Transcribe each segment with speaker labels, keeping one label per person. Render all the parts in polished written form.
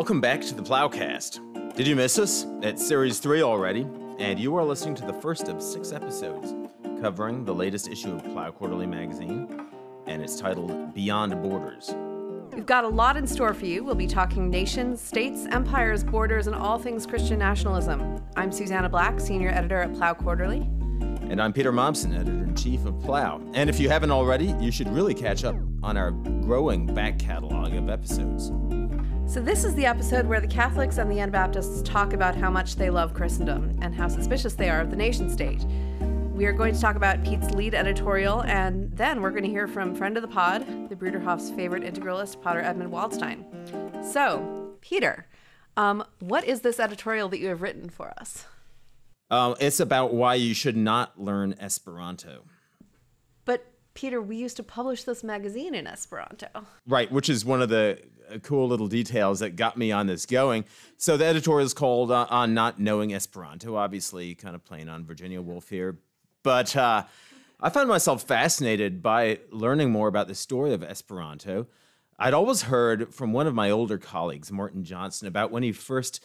Speaker 1: Welcome back to the PloughCast. Did you miss us? It's Series 3 already, and you are listening to the first of 6 episodes covering the latest issue of Plough Quarterly magazine, and it's titled Beyond Borders.
Speaker 2: We've got a lot in store for you. We'll be talking nations, states, empires, borders, and all things Christian nationalism. I'm Susannah Black, senior editor at Plough Quarterly.
Speaker 1: And I'm Peter Momsen, editor-in-chief of Plough. And if you haven't already, you should really catch up on our growing back catalog of episodes.
Speaker 2: So this is the episode where the Catholics and the Anabaptists talk about how much they love Christendom and how suspicious they are of the nation-state. We are going to talk about Pete's lead editorial, and then we're going to hear from friend of the pod, the Bruderhof's favorite integralist, Potter Edmund Waldstein. So, Peter, what is this editorial that you have written for us?
Speaker 1: It's about why you should not learn Esperanto.
Speaker 2: But, Peter, we used to publish this magazine in Esperanto.
Speaker 1: Right, which is one of the cool little details that got me on this going. So the editorial is called On Not Knowing Esperanto, obviously kind of playing on Virginia Woolf here. But I found myself fascinated by learning more about the story of Esperanto. I'd always heard from one of my older colleagues, Martin Johnson, about when he first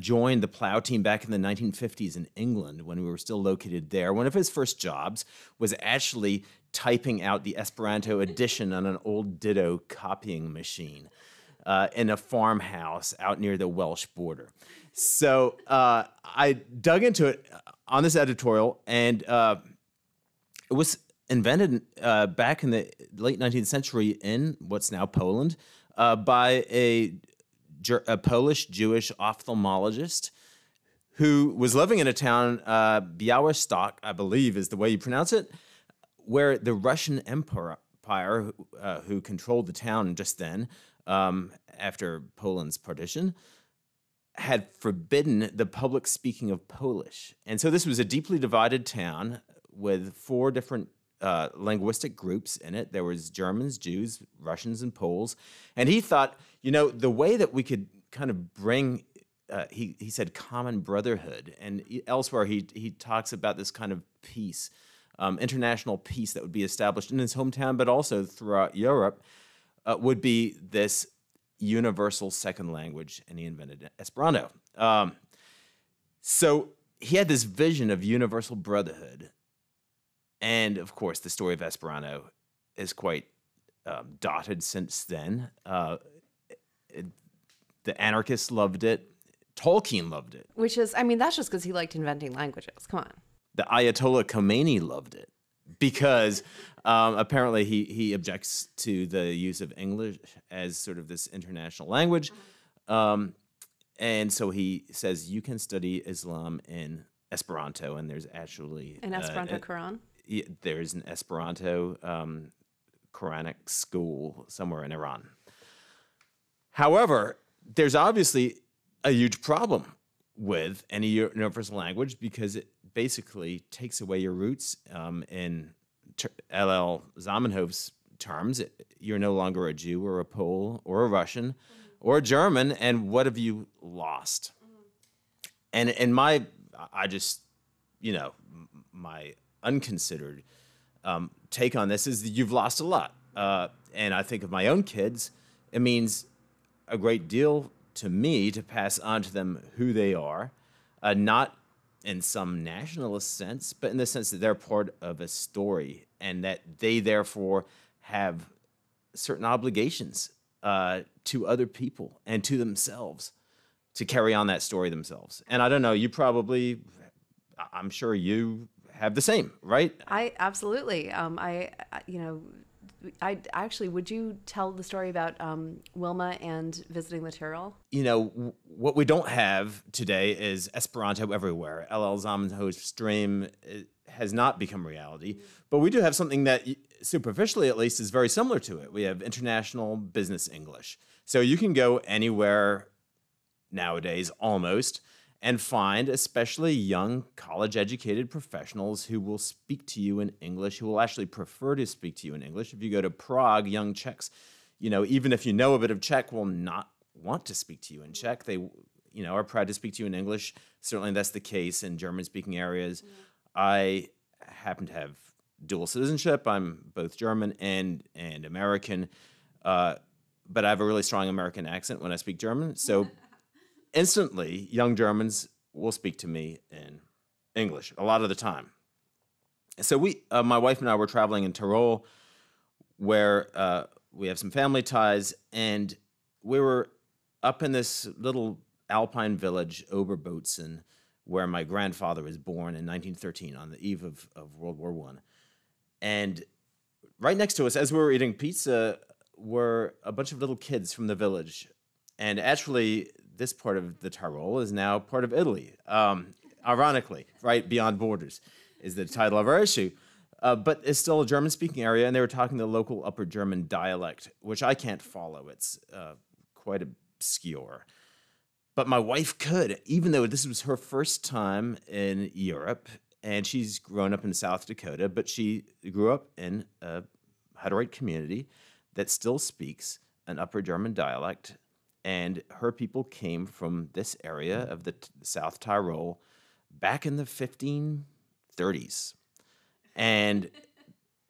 Speaker 1: joined the Plough team back in the 1950s in England, when we were still located there. One of his first jobs was actually typing out the Esperanto edition on an old Ditto copying machine in a farmhouse out near the Welsh border. So I dug into it on this editorial, and it was invented back in the late 19th century in what's now Poland by a Polish Jewish ophthalmologist who was living in a town, Białystok, I believe is the way you pronounce it, where the Russian Empire, who controlled the town just then, after Poland's partition, had forbidden the public speaking of Polish. And so this was a deeply divided town with 4 different linguistic groups in it. There was Germans, Jews, Russians, and Poles. And he thought, the way that we could kind of bring, he said, common brotherhood. And elsewhere he talks about this kind of peace, international peace that would be established in his hometown, but also throughout Europe, would be this universal second language, and he invented Esperanto. So he had this vision of universal brotherhood. And, of course, the story of Esperanto is quite dotted since then. The anarchists loved it. Tolkien loved it.
Speaker 2: Which is, that's just because he liked inventing languages. Come on.
Speaker 1: The Ayatollah Khomeini loved it because apparently he objects to the use of English as sort of this international language. And so he says you can study Islam in Esperanto, and there's actually...
Speaker 2: An Esperanto Quran?
Speaker 1: There's an Esperanto Quranic school somewhere in Iran. However, there's obviously a huge problem with any universal language because it basically takes away your roots. In L.L. Zamenhof's terms, you're no longer a Jew or a Pole or a Russian or a German, and what have you lost? And in my unconsidered take on this is that you've lost a lot. And I think of my own kids, it means a great deal to me to pass on to them who they are, not in some nationalist sense, but in the sense that they're part of a story and that they therefore have certain obligations to other people and to themselves to carry on that story themselves. And I don't know, I'm sure you have the same, right?
Speaker 2: I absolutely. I actually, would you tell the story about Wilma and visiting the Tyrol?
Speaker 1: What we don't have today is Esperanto everywhere. L.L. Zamenhof's dream has not become reality, but we do have something that superficially at least is very similar to it. We have international business English. So you can go anywhere nowadays almost and find especially young college-educated professionals who will speak to you in English, who will actually prefer to speak to you in English. If you go to Prague, young Czechs, even if you know a bit of Czech, will not want to speak to you in Czech. They, are proud to speak to you in English. Certainly that's the case in German-speaking areas. I happen to have dual citizenship. I'm both German and American. but I have a really strong American accent when I speak German. So instantly, young Germans will speak to me in English a lot of the time. So my wife and I were traveling in Tyrol, where we have some family ties, and we were up in this little alpine village, Oberbotzen, where my grandfather was born in 1913 on the eve of World War I. And right next to us, as we were eating pizza, were a bunch of little kids from the village. And actually, this part of the Tyrol is now part of Italy. Ironically, right beyond borders is the title of our issue. But it's still a German-speaking area, and they were talking the local Upper German dialect, which I can't follow. It's quite obscure. But my wife could, even though this was her first time in Europe, and she's grown up in South Dakota, but she grew up in a Hutterite community that still speaks an Upper German dialect, and her people came from this area of the South Tyrol back in the 1530s. And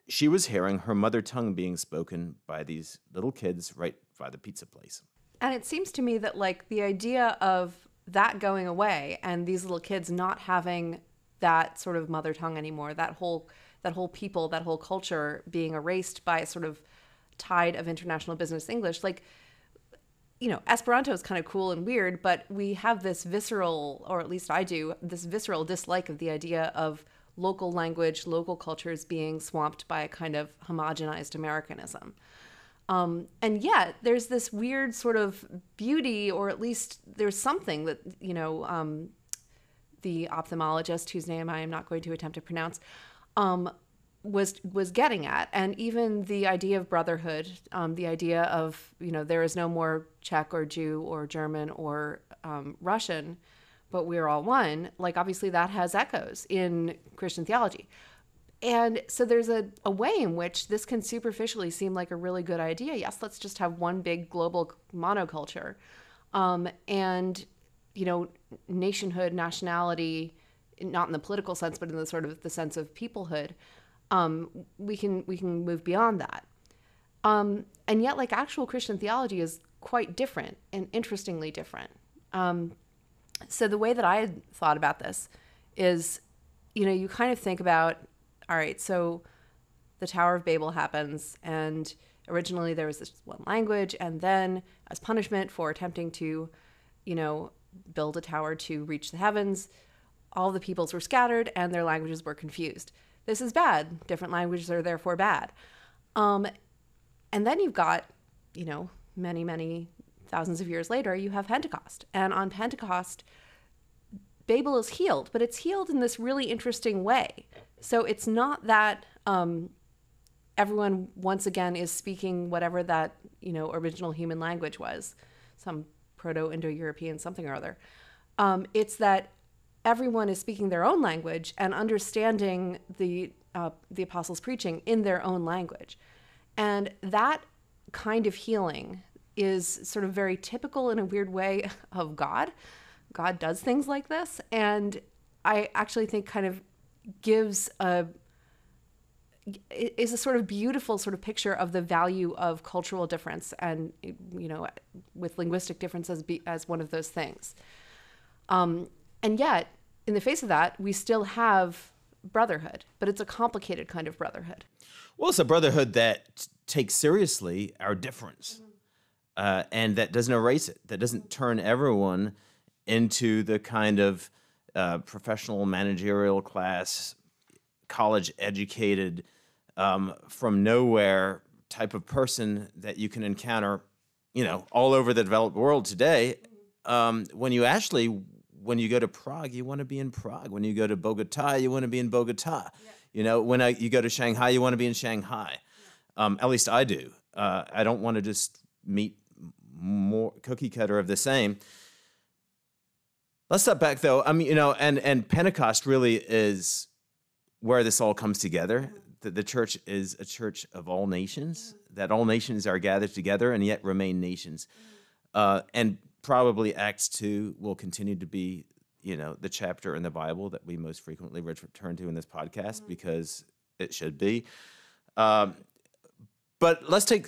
Speaker 1: she was hearing her mother tongue being spoken by these little kids right by the pizza place.
Speaker 2: And it seems to me that like the idea of that going away and these little kids not having that sort of mother tongue anymore, that whole people, that whole culture being erased by a sort of tide of international business English, like, you know, Esperanto is kind of cool and weird, but we have this visceral, or at least I do, this visceral dislike of the idea of local language, local cultures being swamped by a kind of homogenized Americanism. And yet there's this weird sort of beauty, or at least there's something that, you know, the ophthalmologist, whose name I am not going to attempt to pronounce, was getting at. And even the idea of brotherhood, the idea of, you know, there is no more Czech or Jew or German or Russian, but we're all one. Like, obviously that has echoes in Christian theology. And so there's a way in which this can superficially seem like a really good idea. Yes, let's just have one big global monoculture. And, you know, nationhood, nationality, not in the political sense, but in the sort of the sense of peoplehood, we can move beyond that. And yet, like, actual Christian theology is quite different and interestingly different. So the way that I had thought about this is, you know, you kind of think about, all right, so the Tower of Babel happens, and originally there was this one language, and then as punishment for attempting to, you know, build a tower to reach the heavens, all the peoples were scattered and their languages were confused. This is bad. Different languages are therefore bad. And then you've got, you know, many, many thousands of years later, you have Pentecost. And on Pentecost, Babel is healed, but it's healed in this really interesting way. So it's not that everyone once again is speaking whatever that, you know, original human language was, some Proto-Indo-European something or other. It's that everyone is speaking their own language and understanding the apostles' preaching in their own language. And that kind of healing is sort of very typical in a weird way of God. God does things like this. And I actually think kind of is a sort of beautiful sort of picture of the value of cultural difference, and, you know, with linguistic differences as one of those things. And yet, in the face of that, we still have brotherhood, but it's a complicated kind of brotherhood.
Speaker 1: Well, it's a brotherhood that takes seriously our difference, and that doesn't erase it, that doesn't turn everyone into the kind of professional managerial class, college-educated, from nowhere type of person that you can encounter, you know, all over the developed world today. When you go to Prague, you want to be in Prague. When you go to Bogota, you want to be in Bogota. Yeah. You know, when you go to Shanghai, you want to be in Shanghai. Yeah. At least I do. I don't want to just meet more cookie cutter of the same. Let's step back, though. I mean, you know, and Pentecost really is where this all comes together. The church is a church of all nations, that all nations are gathered together and yet remain nations. And probably Acts 2 will continue to be, you know, the chapter in the Bible that we most frequently return to in this podcast, because it should be. But let's take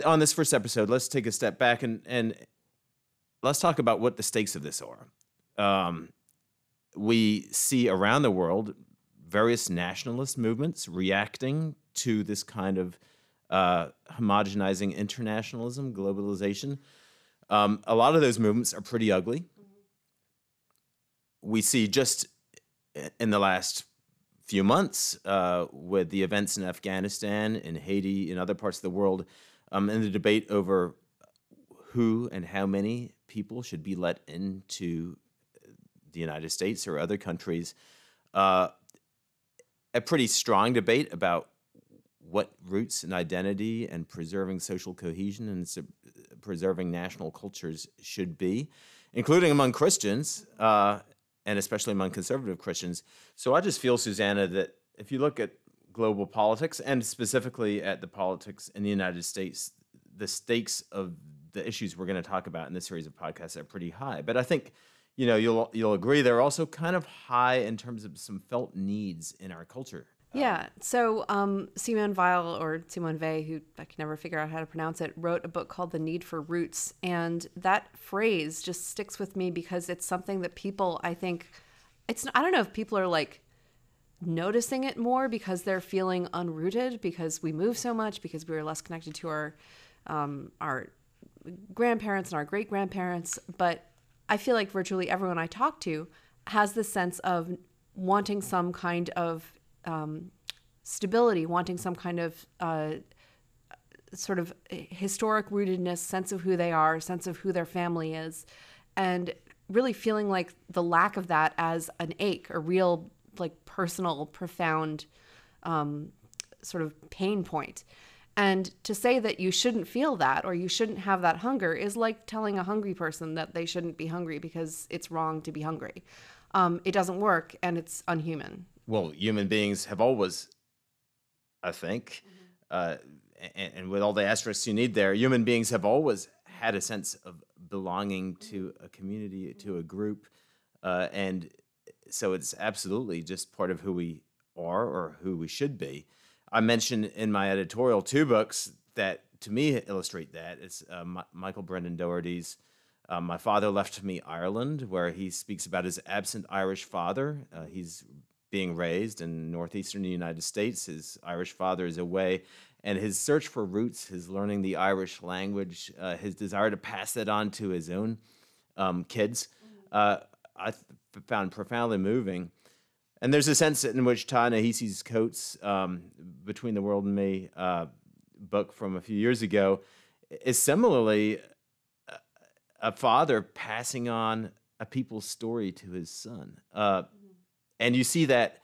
Speaker 1: on this first episode, let's take a step back and let's talk about what the stakes of this are. We see around the world various nationalist movements reacting to this kind of homogenizing internationalism, globalization. A lot of those movements are pretty ugly. We see just in the last few months with the events in Afghanistan, in Haiti, in other parts of the world, and the debate over who and how many people should be let into the United States or other countries, a pretty strong debate about what roots and identity and preserving social cohesion and preserving national cultures should be, including among Christians, and especially among conservative Christians. So I just feel, Susannah, that if you look at global politics, and specifically at the politics in the United States, the stakes of the issues we're going to talk about in this series of podcasts are pretty high. But I think, you'll agree they're also kind of high in terms of some felt needs in our culture.
Speaker 2: Yeah. So Simone Weil, or Simone Weil, who I can never figure out how to pronounce it, wrote a book called The Need for Roots. And that phrase just sticks with me because it's something that people, I think, I don't know if people are like noticing it more because they're feeling unrooted, because we move so much, because we were less connected to our grandparents and our great-grandparents. But I feel like virtually everyone I talk to has this sense of wanting some kind of stability, wanting some kind of sort of historic rootedness, sense of who they are, sense of who their family is, and really feeling like the lack of that as an ache, a real like personal, profound sort of pain point. And to say that you shouldn't feel that or you shouldn't have that hunger is like telling a hungry person that they shouldn't be hungry because it's wrong to be hungry. It doesn't work, and it's unhuman.
Speaker 1: Well, human beings have always, I think, and with all the asterisks you need there, human beings have always had a sense of belonging to a community, to a group, and so it's absolutely just part of who we are or who we should be. I mentioned in my editorial 2 books that, to me, illustrate that. It's Michael Brendan Doherty's My Father Left Me Ireland, where he speaks about his absent Irish father. He's being raised in northeastern United States. His Irish father is away, and his search for roots, his learning the Irish language, his desire to pass that on to his own kids, I found profoundly moving. And there's a sense in which Ta-Nehisi's Coates' Between the World and Me book from a few years ago is similarly a father passing on a people's story to his son. And you see that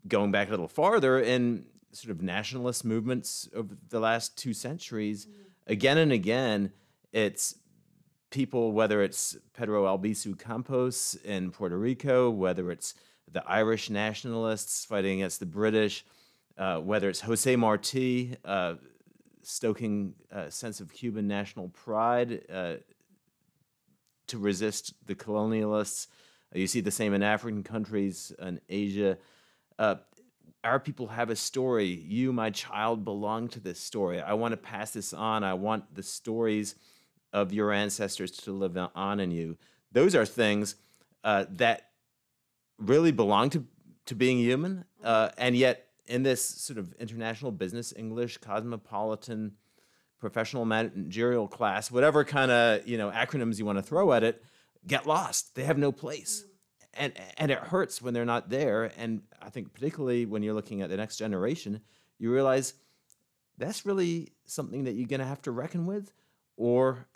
Speaker 1: going back a little farther in sort of nationalist movements over the last 2 centuries. Again and again, it's people, whether it's Pedro Albizu Campos in Puerto Rico, whether it's the Irish nationalists fighting against the British, whether it's Jose Marti stoking a sense of Cuban national pride to resist the colonialists. You see the same in African countries, in Asia. Our people have a story. You, my child, belong to this story. I want to pass this on. I want the stories of your ancestors to live on in you. Those are things that really belong to being human. And yet, in this sort of international business, English, cosmopolitan, professional managerial class, whatever kind of acronyms you want to throw at it, get lost. They have no place. And it hurts when they're not there. And I think particularly when you're looking at the next generation, you realize that's really something that you're going to have to reckon with, or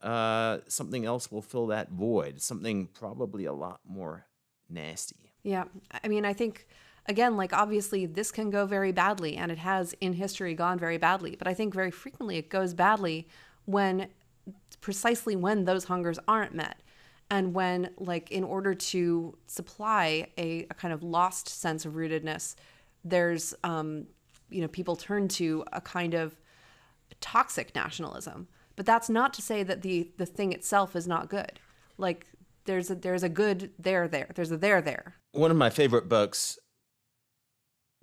Speaker 1: something else will fill that void, something probably a lot more nasty.
Speaker 2: Yeah. I mean, I think, again, like obviously this can go very badly, and it has in history gone very badly. But I think very frequently it goes badly precisely when those hungers aren't met. And when, like, in order to supply a kind of lost sense of rootedness, there's, people turn to a kind of toxic nationalism. But that's not to say that the thing itself is not good. Like, there's a good there. There's a there.
Speaker 1: One of my favorite books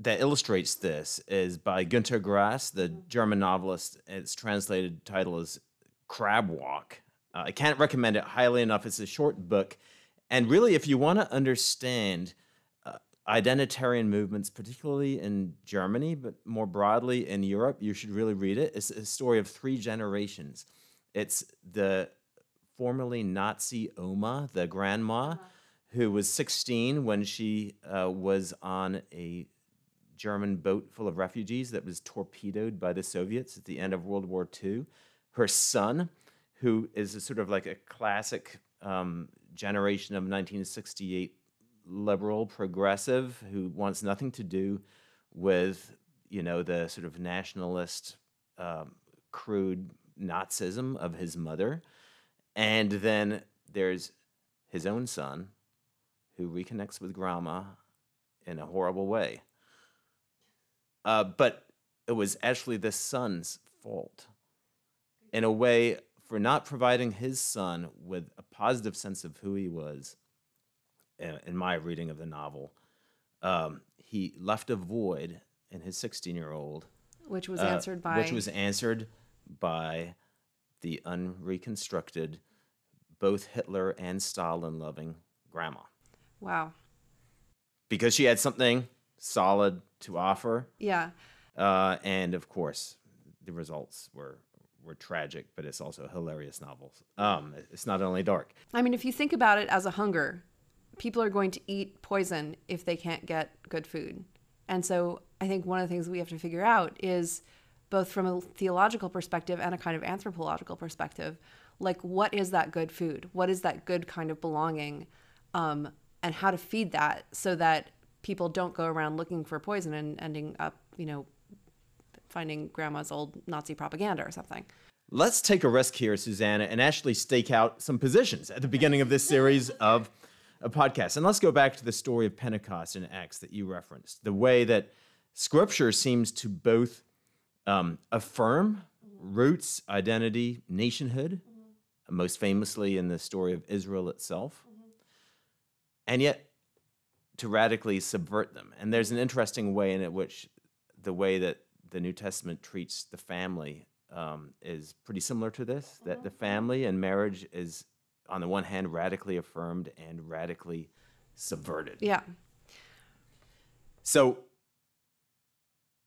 Speaker 1: that illustrates this is by Günter Grass, the German novelist. Its translated title is Crab Walk. I can't recommend it highly enough. It's a short book. And really, if you want to understand identitarian movements, particularly in Germany, but more broadly in Europe, you should really read it. It's a story of 3 generations. It's the formerly Nazi Oma, the grandma, who was 16 when she was on a German boat full of refugees that was torpedoed by the Soviets at the end of World War II. Her son, who is a sort of like a classic generation of 1968 liberal progressive who wants nothing to do with, the sort of nationalist, crude Nazism of his mother. And then there's his own son who reconnects with grandma in a horrible way. But it was actually the son's fault, in a way, for not providing his son with a positive sense of who he was. In my reading of the novel, he left a void in his 16-year-old,
Speaker 2: which was answered
Speaker 1: by the unreconstructed, both Hitler and Stalin loving grandma.
Speaker 2: Wow.
Speaker 1: Because she had something solid to offer.
Speaker 2: Yeah.
Speaker 1: And of course, the results were tragic, but it's also a hilarious novel. It's not only dark.
Speaker 2: I mean, if you think about it as a hunger, people are going to eat poison if they can't get good food. And so I think one of the things we have to figure out is, both from a theological perspective and a kind of anthropological perspective, like, what is that good food? What is that good kind of belonging? And how to feed that so that people don't go around looking for poison and ending up, finding grandma's old Nazi propaganda or something.
Speaker 1: Let's take a risk here, Susannah, and actually stake out some positions at the beginning of this series of a podcast. And let's go back to the story of Pentecost in Acts that you referenced, the way that Scripture seems to both affirm roots, identity, nationhood, most famously in the story of Israel itself, and yet to radically subvert them. And there's an interesting way in which the way that the New Testament treats the family is pretty similar to this, that the family and marriage is, on the one hand, radically affirmed and radically subverted.
Speaker 2: Yeah.
Speaker 1: So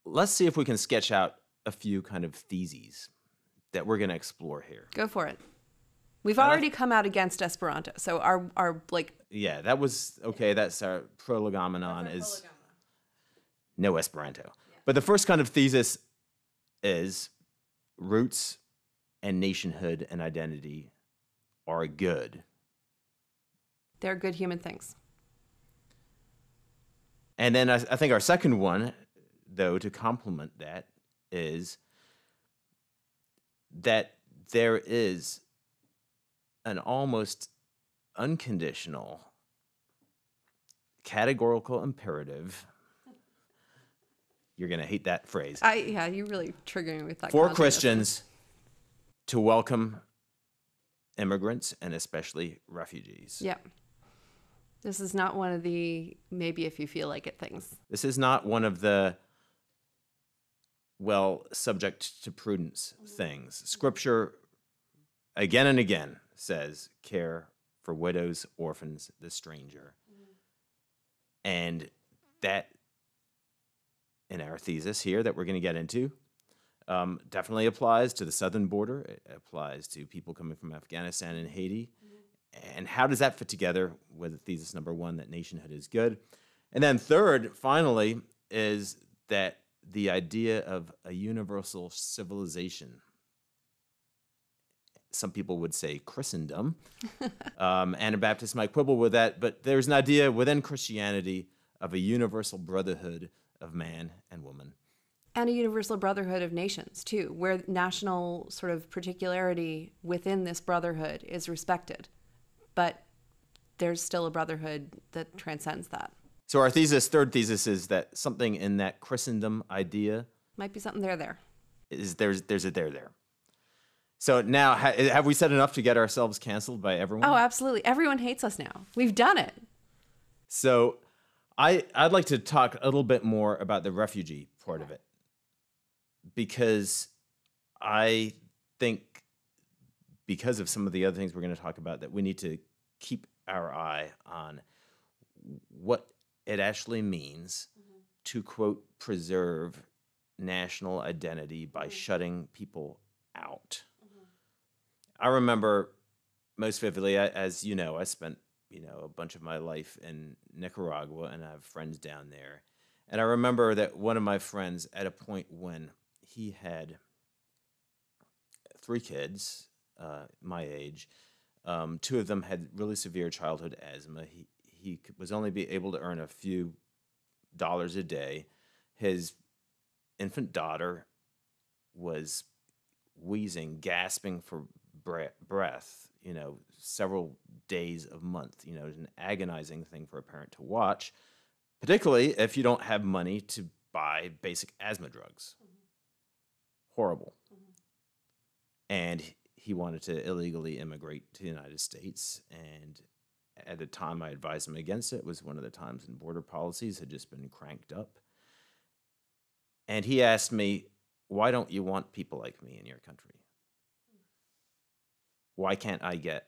Speaker 1: let's see if we can sketch out a few kind of theses that we're going to explore here.
Speaker 2: Go for it. We've already come out against Esperanto, so our like...
Speaker 1: Yeah, that was, okay, that's our prolegomenon is no Esperanto. Yeah. But the first kind of thesis is roots and nationhood and identity are good.
Speaker 2: They're good human things.
Speaker 1: And then I think our second one, though, to complement that, is that there is an almost unconditional, categorical imperative. You're going to hate that phrase.
Speaker 2: Yeah, you really trigger me with that.
Speaker 1: For Christians to welcome immigrants and especially refugees.
Speaker 2: Yeah. This is not one of the maybe if you feel like it things.
Speaker 1: This is not one of the, well, subject to prudence things. Scripture, again and again, says care for widows, orphans, the stranger. And that, in our thesis here that we're going to get into, definitely applies to the southern border. It applies to people coming from Afghanistan and Haiti. And how does that fit together with thesis number one, that nationhood is good? And then third, finally, is that the idea of a universal civilization, some people would say Christendom. Anabaptists might quibble with that, but there's an idea within Christianity of a universal brotherhood of man and woman.
Speaker 2: And a universal brotherhood of nations, too, where national sort of particularity within this brotherhood is respected. But there's still a brotherhood that transcends that.
Speaker 1: So our thesis, third thesis, is that something in that Christendom idea
Speaker 2: might be something there.
Speaker 1: There's a there. So now, have we said enough to get ourselves canceled by everyone?
Speaker 2: Oh, absolutely. Everyone hates us now. We've done it.
Speaker 1: So I'd like to talk a little bit more about the refugee part of it, because I think, because of some of the other things we're going to talk about, that we need to keep our eye on what it actually means to, quote, preserve national identity by shutting people out. I remember most vividly, as you know, I spent a bunch of my life in Nicaragua, and I have friends down there. And I remember that one of my friends, at a point when he had 3 kids, my age, 2 of them had really severe childhood asthma. He was only be able to earn a few dollars a day. His infant daughter was wheezing, gasping for breath, several days of month. It was an agonizing thing for a parent to watch, particularly if you don't have money to buy basic asthma drugs. Horrible. And he wanted to illegally immigrate to the United States, and at the time I advised him against it. It was one of the times when border policies had just been cranked up. And he asked me, why don't you want people like me in your country? Why can't I get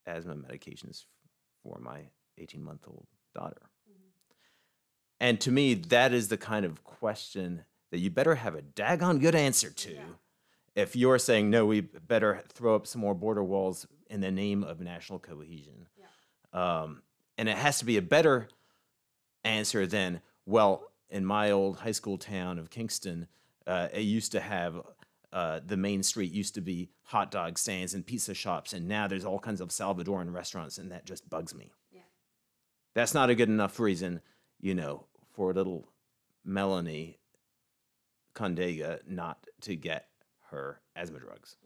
Speaker 1: asthma medications for my 18-month-old daughter? And to me, that is the kind of question that you better have a daggone good answer to if you're saying, no, we better throw up some more border walls in the name of national cohesion. And it has to be a better answer than, well, in my old high school town of Kingston, it used to have, the main street used to be hot dog stands and pizza shops, and now there's all kinds of Salvadoran restaurants, and that just bugs me. That's not a good enough reason, for little Melanie Condega not to get her asthma drugs.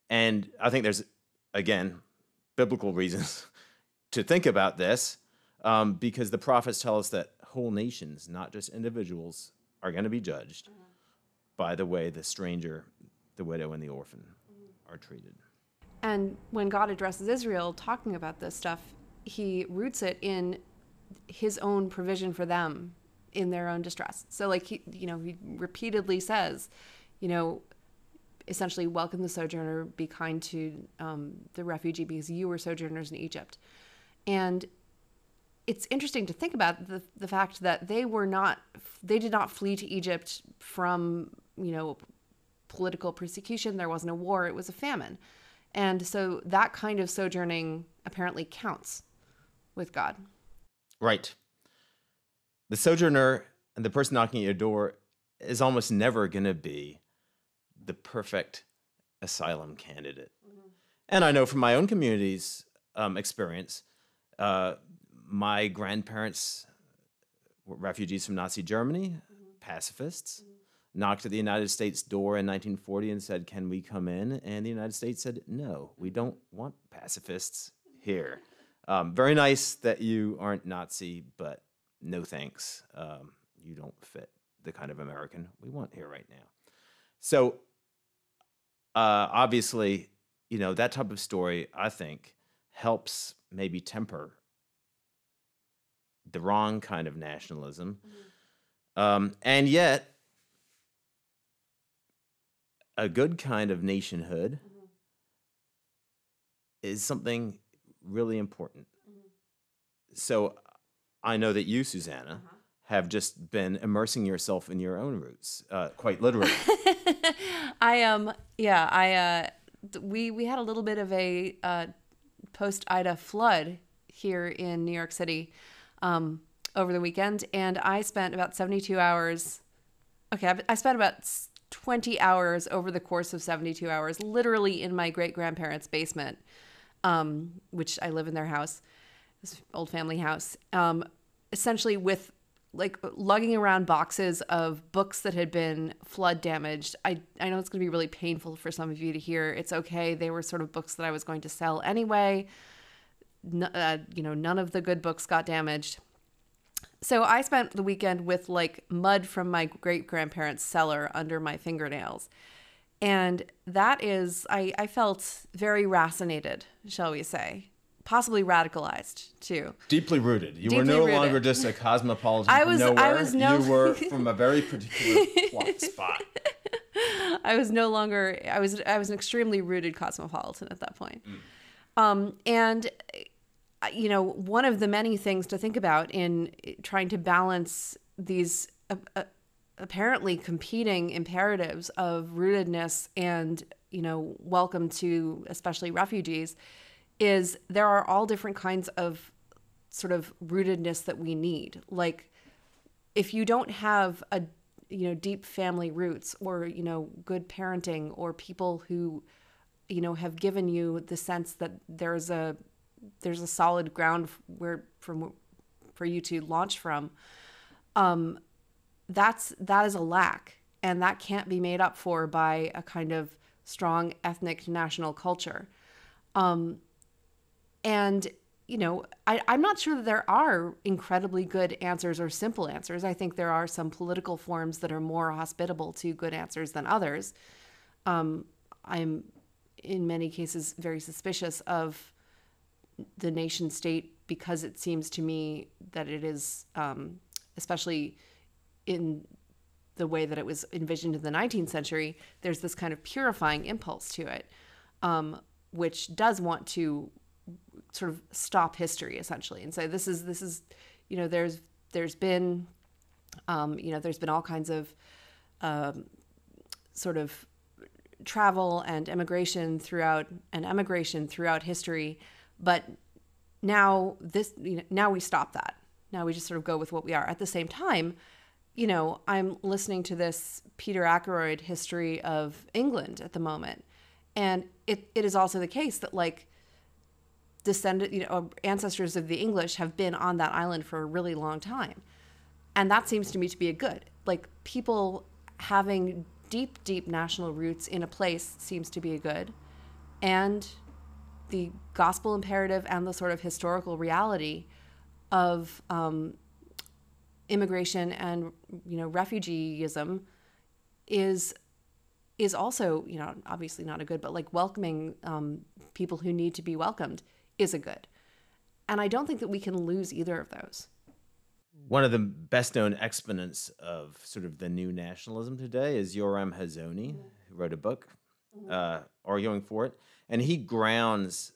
Speaker 1: And I think there's, again, biblical reasons to think about this, because the prophets tell us that whole nations, not just individuals, are going to be judged by the way the stranger, the widow, and the orphan are treated.
Speaker 2: And when God addresses Israel talking about this stuff, he roots it in his own provision for them in their own distress. So he repeatedly says, essentially, welcome the sojourner, be kind to the refugee because you were sojourners in Egypt. And it's interesting to think about the fact that they did not flee to Egypt from, political persecution. There wasn't a war, it was a famine. And so that kind of sojourning apparently counts with God.
Speaker 1: Right. The sojourner and the person knocking at your door is almost never going to be the perfect asylum candidate. And I know from my own community's experience, my grandparents were refugees from Nazi Germany, pacifists, knocked at the United States door in 1940 and said, can we come in? And the United States said, no, we don't want pacifists here. Very nice that you aren't Nazi, but no thanks. You don't fit the kind of American we want here right now. So obviously, that type of story, I think, helps maybe temper the wrong kind of nationalism. And yet, a good kind of nationhood is something really important. So I know that you, Susannah, have just been immersing yourself in your own roots, quite literally. We had a little bit of a post-Ida flood here in New York City over the weekend, and I spent about 72 hours. I spent about 20 hours over the course of 72 hours, literally in my great-grandparents' basement, which I live in their house, this old family house, essentially with lugging around boxes of books that had been flood damaged. I know it's going to be really painful for some of you to hear. It's okay. They were sort of books that I was going to sell anyway. None of the good books got damaged. So I spent the weekend with mud from my great-grandparents' cellar under my fingernails. And that is, I felt very racinated, shall we say,
Speaker 2: possibly radicalized too.
Speaker 1: Deeply rooted. You were
Speaker 2: Deeply
Speaker 1: no
Speaker 2: rooted.
Speaker 1: longer just a cosmopolitan
Speaker 2: I
Speaker 1: from
Speaker 2: was
Speaker 1: nowhere. You were from a very particular spot.
Speaker 2: I was no longer. I was an extremely rooted cosmopolitan at that point. And you know, one of the many things to think about in trying to balance these apparently competing imperatives of rootedness and, you know, welcome to especially refugees is there are all different kinds of sort of rootedness that we need. Like, if you don't have a, you know, deep family roots or, you know, good parenting or people who, you know, have given you the sense that there's a solid ground for you to launch from, that is a lack, and that can't be made up for by a kind of strong ethnic national culture. And, you know, I'm not sure that there are incredibly good answers or simple answers. I think there are some political forms that are more hospitable to good answers than others. I'm, in many cases, very suspicious of the nation state because it seems to me that it is, especially in the way that it was envisioned in the 19th century, there's this kind of purifying impulse to it, which does want to sort of stop history essentially and say this is you know, there's been you know, there's been all kinds of sort of travel and emigration throughout history, but now now we stop that. Now we just sort of go with what we are. At the same time, you know, I'm listening to this Peter Ackroyd history of England at the moment, and it is also the case that, like, ancestors of the English have been on that island for a really long time. And that seems to me to be a good. Like, people having deep, deep national roots in a place seems to be a good. And the gospel imperative and the sort of historical reality of immigration and, you know, refugeeism is also, you know, obviously not a good, but like welcoming people who need to be welcomed is a good. And I don't think that we can lose either of those.
Speaker 1: One of the best known exponents of sort of the new nationalism today is Joram Hazoni, who wrote a book arguing for it. And he grounds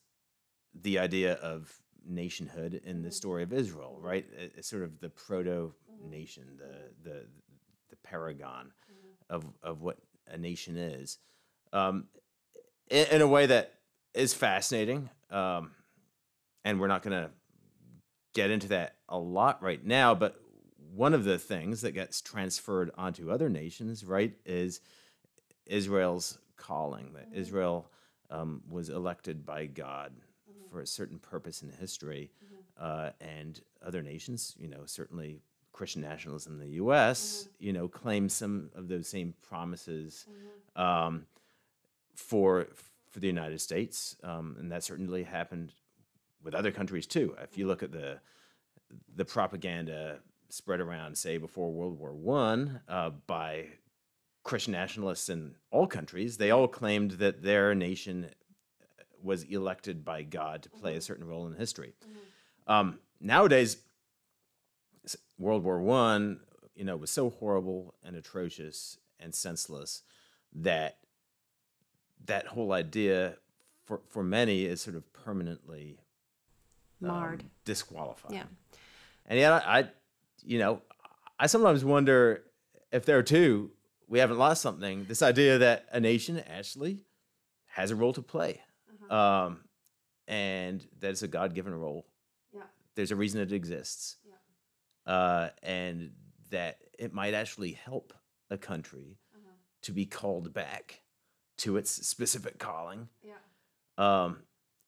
Speaker 1: the idea of nationhood in the story of Israel, right? It's sort of the proto-nation, the paragon of what a nation is, in a way that is fascinating. And we're not going to get into that a lot right now, but one of the things that gets transferred onto other nations, right, is Israel's calling, that Israel was elected by God for a certain purpose in history, and other nations, you know, certainly Christian nationalism in the U.S., you know, claims some of those same promises for the United States, and that certainly happened with other countries too. If you look at the propaganda spread around, say, before World War I by Christian nationalists in all countries, they all claimed that their nation was elected by God to play a certain role in history. Nowadays, World War I, you know, was so horrible and atrocious and senseless that that whole idea for many is sort of permanently
Speaker 2: marred,
Speaker 1: disqualified.
Speaker 2: Yeah.
Speaker 1: And yet I sometimes wonder if there too we haven't lost something, this idea that a nation actually has a role to play, and that it's a God-given role.
Speaker 2: Yeah.
Speaker 1: There's a reason it exists. Yeah. And that it might actually help a country to be called back to its specific calling. Yeah.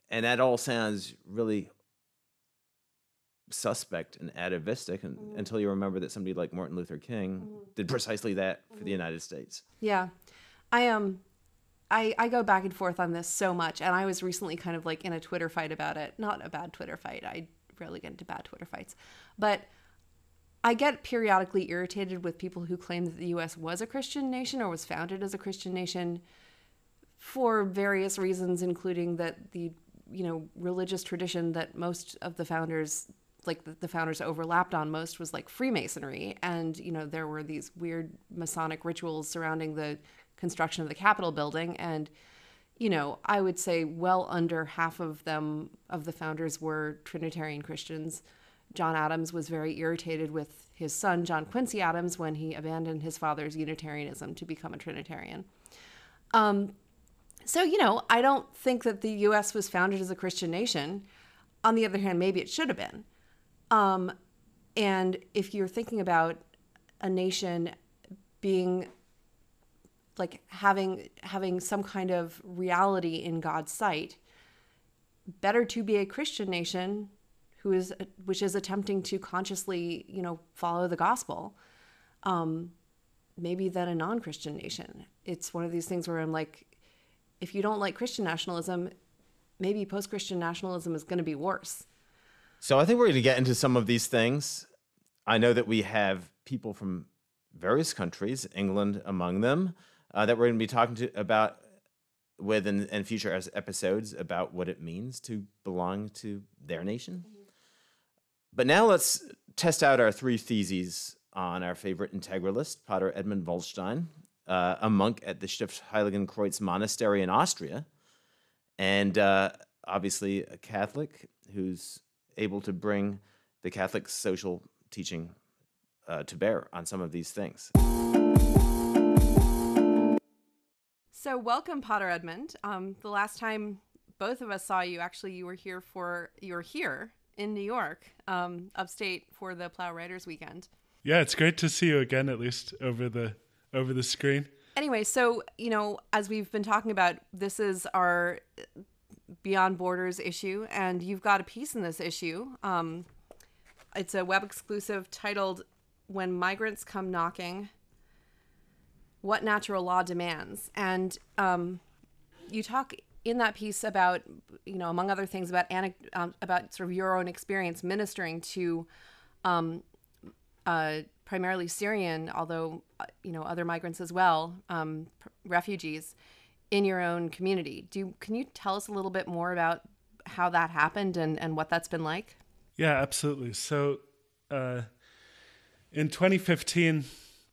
Speaker 1: And that all sounds really suspect and atavistic until you remember that somebody like Martin Luther King did precisely that for the United States.
Speaker 2: Yeah. I go back and forth on this so much, and I was recently kind of like in a Twitter fight about it. Not a bad Twitter fight. I rarely get into bad Twitter fights. But I get periodically irritated with people who claim that the U.S. was a Christian nation or was founded as a Christian nation for various reasons, including that the religious tradition that most of the founders, like the founders overlapped on most, was like Freemasonry. And, there were these weird Masonic rituals surrounding the construction of the Capitol building. And, I would say well under half of them, of the founders, were Trinitarian Christians. John Adams was very irritated with his son, John Quincy Adams, when he abandoned his father's Unitarianism to become a Trinitarian. So, I don't think that the U.S. was founded as a Christian nation. On the other hand, maybe it should have been. And if you're thinking about a nation being like having some kind of reality in God's sight, better to be a Christian nation which is attempting to consciously, follow the gospel, maybe than a non-Christian nation. It's one of these things where I'm like, if you don't like Christian nationalism, maybe post-Christian nationalism is going to be worse.
Speaker 1: So I think we're going to get into some of these things. I know that we have people from various countries, England among them, that we're going to be talking about in future episodes about what it means to belong to their nation. Mm-hmm. But now let's test out our 3 theses on our favorite integralist, Pater Edmund Waldstein, a monk at the Stift Heiligenkreuz Monastery in Austria, and obviously a Catholic who's able to bring the Catholic social teaching to bear on some of these things.
Speaker 2: So welcome, Pater Edmund. The last time both of us saw you, actually, you were here in New York, upstate, for the Plough Writers Weekend.
Speaker 3: Yeah, it's great to see you again, at least over the screen. Anyway,
Speaker 2: so, as we've been talking about, this is our Beyond Borders issue, and you've got a piece in this issue. It's a web exclusive titled "When Migrants Come Knocking, What Natural Law Demands." And you talk in that piece about, among other things, about sort of your own experience ministering to primarily Syrian, although, other migrants as well, refugees in your own community. Can you tell us a little bit more about how that happened and what that's been like?
Speaker 3: Yeah, absolutely. So in 2015,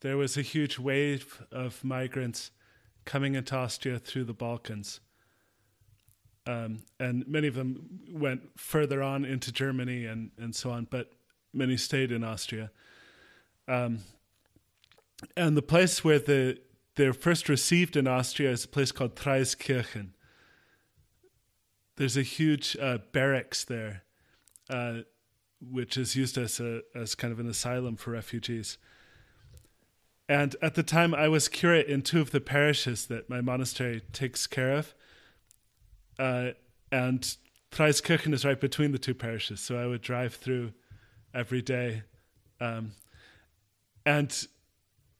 Speaker 3: there was a huge wave of migrants coming into Austria through the Balkans. And many of them went further on into Germany and so on, but many stayed in Austria. And the place where they're first received in Austria is a place called Traiskirchen. There's a huge barracks there, which is used as kind of an asylum for refugees. And at the time, I was curate in 2 of the parishes that my monastery takes care of. And Traiskirchen is right between the 2 parishes, so I would drive through every day. And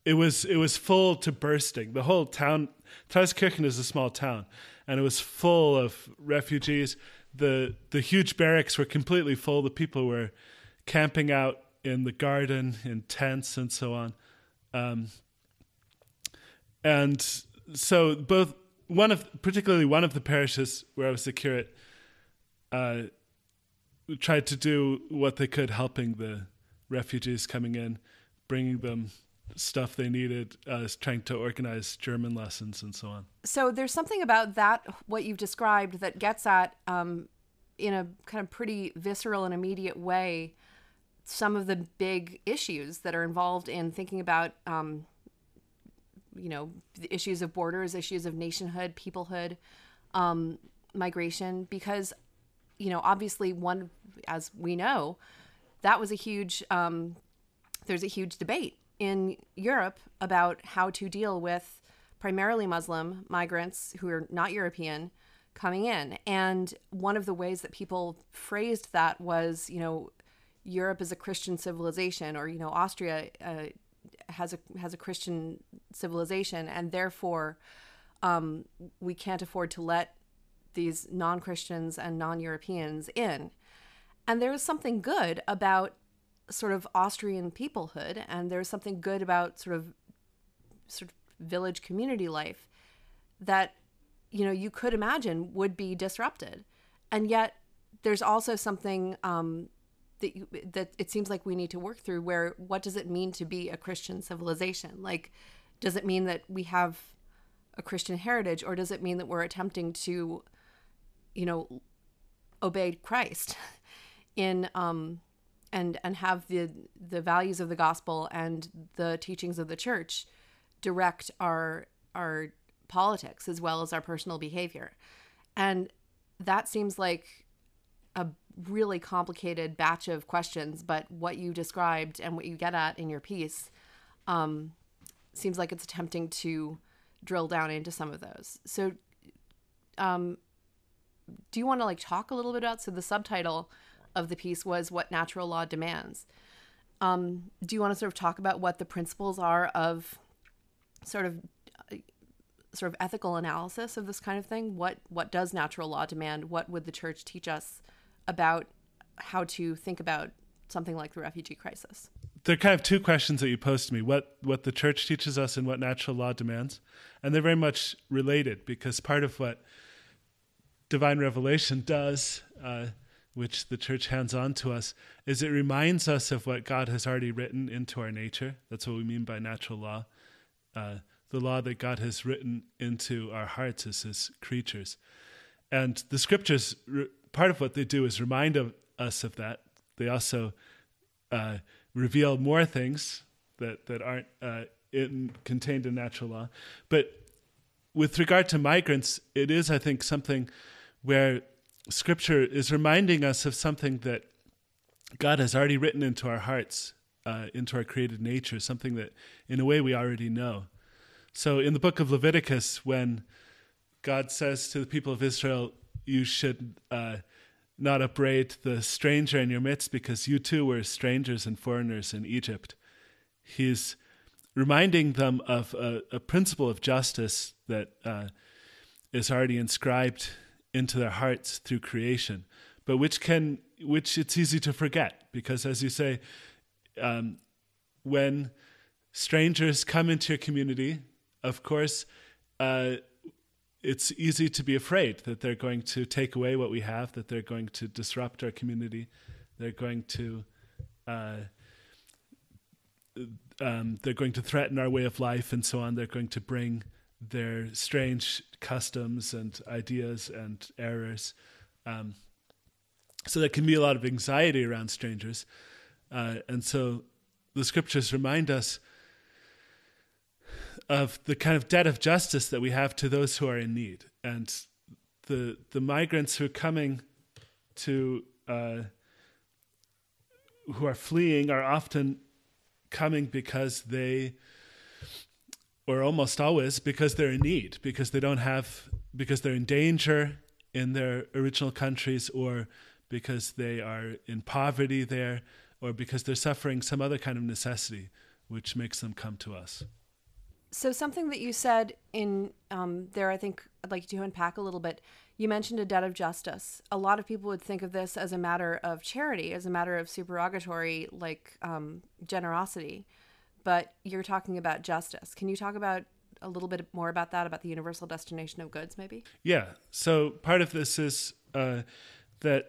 Speaker 3: it was full to bursting. The whole town, Traiskirchen is a small town, and it was full of refugees. The huge barracks were completely full. The people were camping out in the garden, in tents and so on. And so particularly one of the parishes where I was the curate, tried to do what they could, helping the refugees coming in, bringing them stuff they needed, trying to organize German lessons and so on.
Speaker 2: So there's something about that, what you've described, that gets at, in a kind of pretty visceral and immediate way, some of the big issues that are involved in thinking about, the issues of borders, issues of nationhood, peoplehood, migration, because, obviously as we know, that was a huge, there's a huge debate in Europe about how to deal with primarily Muslim migrants who are not European coming in. And one of the ways that people phrased that was, Europe is a Christian civilization, or, Austria has a Christian civilization, and therefore we can't afford to let these non-Christians and non-Europeans in. And there is something good about sort of Austrian peoplehood, and there's something good about sort of village community life that, you could imagine would be disrupted. And yet there's also something that it seems like we need to work through, where what does it mean to be a Christian civilization? Like, does it mean that we have a Christian heritage, or does it mean that we're attempting to, obey Christ in and have the values of the gospel and the teachings of the church direct our politics as well as our personal behavior? And that seems like a really complicated batch of questions, but what you described and what you get at in your piece seems like it's attempting to drill down into some of those. So do you want to talk a little bit about, so the subtitle of the piece was What Natural Law Demands. Do you want to sort of talk about what the principles are of sort of ethical analysis of this kind of thing? What does natural law demand? What would the church teach us about how to think about something like the refugee crisis?
Speaker 3: There are kind of two questions that you posed to me, what the church teaches us and what natural law demands. And they're very much related, because part of what divine revelation does, which the church hands on to us, is it reminds us of what God has already written into our nature. That's what we mean by natural law. The law that God has written into our hearts as his creatures. And the scriptures, part of what they do is remind us of that. They also reveal more things that aren't contained in natural law. But with regard to migrants, it is, I think, something where Scripture is reminding us of something that God has already written into our hearts, into our created nature, something that, in a way, we already know. So in the book of Leviticus, when God says to the people of Israel, you should not upbraid the stranger in your midst, because you too were strangers and foreigners in Egypt, he's reminding them of a principle of justice that is already inscribed into their hearts through creation, but which it's easy to forget, because, as you say, when strangers come into your community, of course, it's easy to be afraid that they're going to take away what we have, that they're going to disrupt our community, they're going to threaten our way of life, and so on. They're going to bring their strange customs and ideas and errors. So there can be a lot of anxiety around strangers. And so the scriptures remind us of the kind of debt of justice that we have to those who are in need. And the migrants who are coming to, who are fleeing, are often coming because or almost always because they're in need, because they're in danger in their original countries, or because they are in poverty there, or because they're suffering some other kind of necessity which makes them come to us.
Speaker 2: So something that you said in there, I think I'd like you to unpack a little bit. You mentioned a debt of justice. A lot of people would think of this as a matter of charity, as a matter of supererogatory, generosity. But you're talking about justice. Can you talk about a little bit more about that, about the universal destination of goods, maybe?
Speaker 3: Yeah. So part of this is that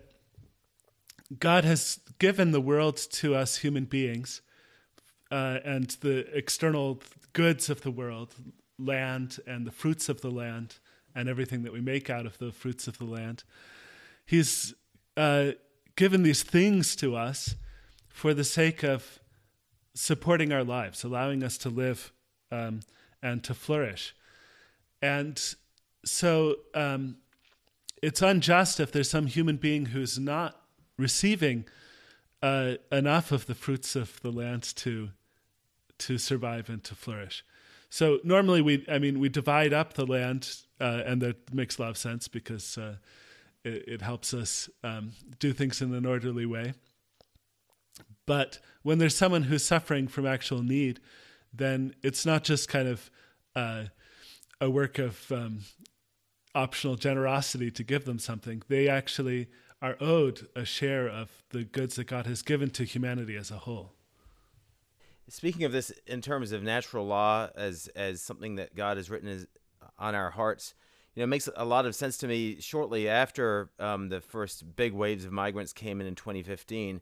Speaker 3: God has given the world to us human beings, and the external goods of the world, land and the fruits of the land, and everything that we make out of the fruits of the land. He's given these things to us for the sake of supporting our lives, allowing us to live and to flourish. And so it's unjust if there's some human being who's not receiving enough of the fruits of the land to survive and to flourish. So normally we divide up the land, and that makes a lot of sense, because it helps us do things in an orderly way. But when there's someone who's suffering from actual need, then it's not just kind of a work of optional generosity to give them something. They actually are owed a share of the goods that God has given to humanity as a whole.
Speaker 1: Speaking of this in terms of natural law as something that God has written on our hearts, it makes a lot of sense to me. Shortly after the first big waves of migrants came in 2015,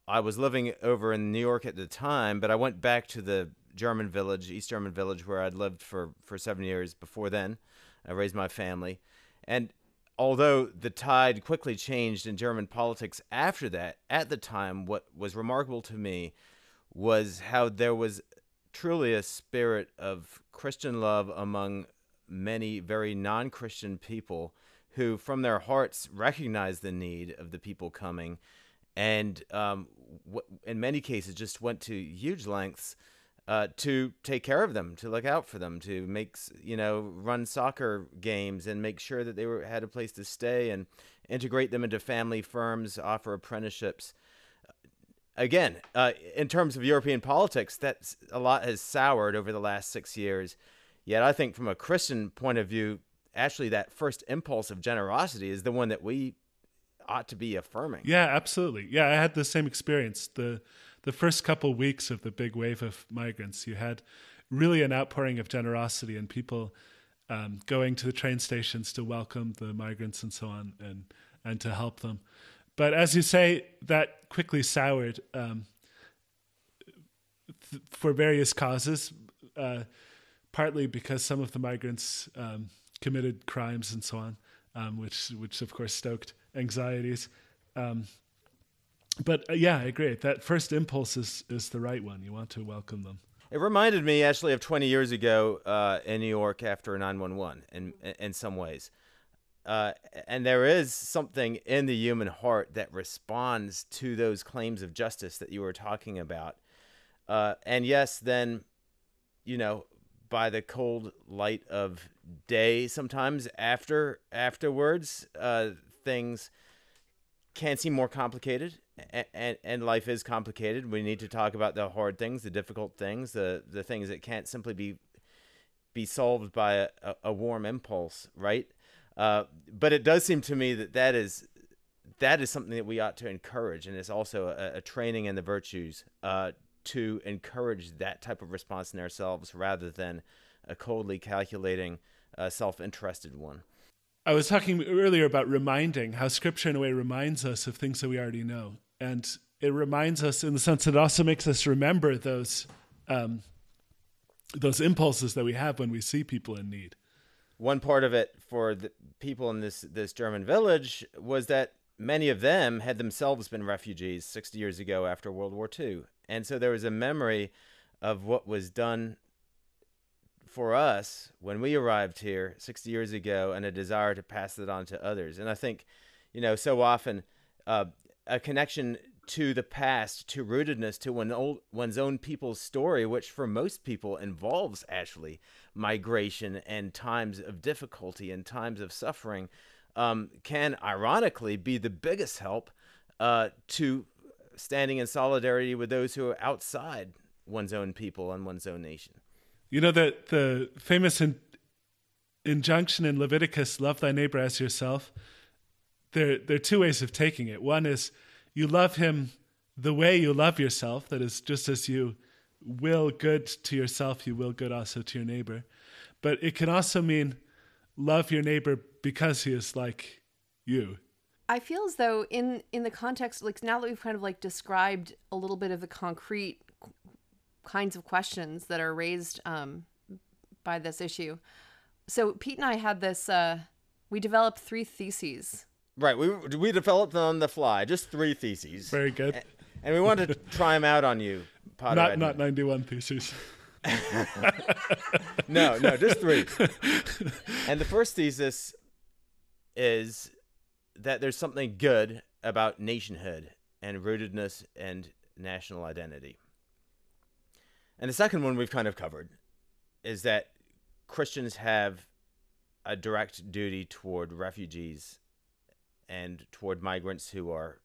Speaker 1: I was living over in New York at the time, but I went back to the German village, East German village, where I'd lived for 7 years before then. I raised my family. And although the tide quickly changed in German politics after that, at the time, what was remarkable to me was how there was truly a spirit of Christian love among many very non-Christian people who, from their hearts, recognized the need of the people coming, and in many cases just went to huge lengths to take care of them, to look out for them, to run soccer games and make sure that they had a place to stay and integrate them into family firms, offer apprenticeships. Again, in terms of European politics, that's a lot has soured over the last 6 years. Yet I think from a Christian point of view, actually that first impulse of generosity is the one that we ought to be affirming.
Speaker 3: Yeah, absolutely. Yeah, I had the same experience. The first couple weeks of the big wave of migrants, you had really an outpouring of generosity and people going to the train stations to welcome the migrants and so on and to help them. But as you say, that quickly soured for various causes, partly because some of the migrants committed crimes and so on, which of course stoked anxieties. But yeah, I agree. That first impulse is the right one. You want to welcome them.
Speaker 1: It reminded me actually of 20 years ago in New York after 9/11 in some ways. And there is something in the human heart that responds to those claims of justice that you were talking about. And yes, then, by the cold light of day, sometimes afterwards, things can seem more complicated, and life is complicated. We need to talk about the hard things, the difficult things, the things that can't simply be solved by a warm impulse, right? But it does seem to me that is something that we ought to encourage, and it's also a training in the virtues to encourage that type of response in ourselves rather than a coldly calculating, self-interested one.
Speaker 3: I was talking earlier about reminding, how Scripture in a way reminds us of things that we already know. And it reminds us in the sense that it also makes us remember those impulses that we have when we see people in need.
Speaker 1: One part of it for the people in this German village was that many of them had themselves been refugees 60 years ago after World War II. And so there was a memory of what was done for us when we arrived here 60 years ago and a desire to pass it on to others. And I think, so often a connection to the past, to rootedness, to one's own people's story, which for most people involves actually migration and times of difficulty and times of suffering, can ironically be the biggest help to standing in solidarity with those who are outside one's own people and one's own nation.
Speaker 3: The famous injunction in Leviticus, love thy neighbor as yourself, there are two ways of taking it. One is you love him the way you love yourself, that is, just as you will good to yourself, you will good also to your neighbor. But it can also mean love your neighbor because he is like you.
Speaker 2: I feel as though in the context, now that we've kind of described a little bit of the concrete kinds of questions that are raised by this issue. So Pete and I had this, we developed 3 theses.
Speaker 1: Right, we developed them on the fly, just 3 theses.
Speaker 3: Very good.
Speaker 1: And we wanted to try them out on you, Potter.
Speaker 3: Not 91 theses.
Speaker 1: No, just 3. And the first thesis is that there's something good about nationhood and rootedness and national identity. And the second one we've kind of covered is that Christians have a direct duty toward refugees and toward migrants who are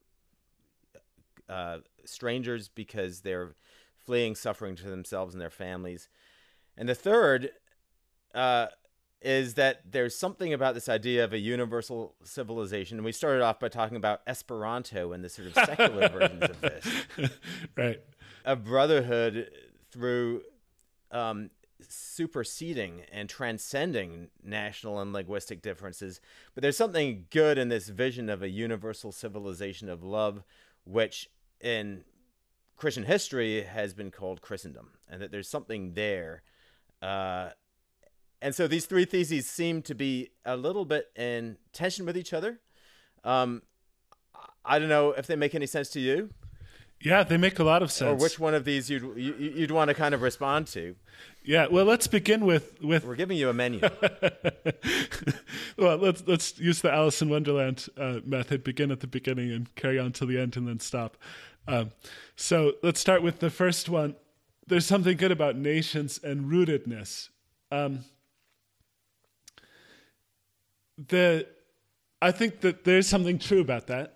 Speaker 1: strangers because they're fleeing suffering to themselves and their families. And the third is that there's something about this idea of a universal civilization. And we started off by talking about Esperanto and the sort of secular versions of this.
Speaker 3: Right.
Speaker 1: A brotherhood through superseding and transcending national and linguistic differences, but there's something good in this vision of a universal civilization of love, which in Christian history has been called Christendom, and that there's something there. And so these three theses seem to be a little bit in tension with each other. I don't know if they make any sense to you.
Speaker 3: Yeah, they make a lot of sense.
Speaker 1: Or which one of these you'd want to kind of respond to.
Speaker 3: Yeah, well, let's begin with...
Speaker 1: We're giving you a menu.
Speaker 3: Well, let's use the Alice in Wonderland method, begin at the beginning and carry on to the end and then stop. So let's start with the first one. There's something good about nations and rootedness. I think that there's something true about that.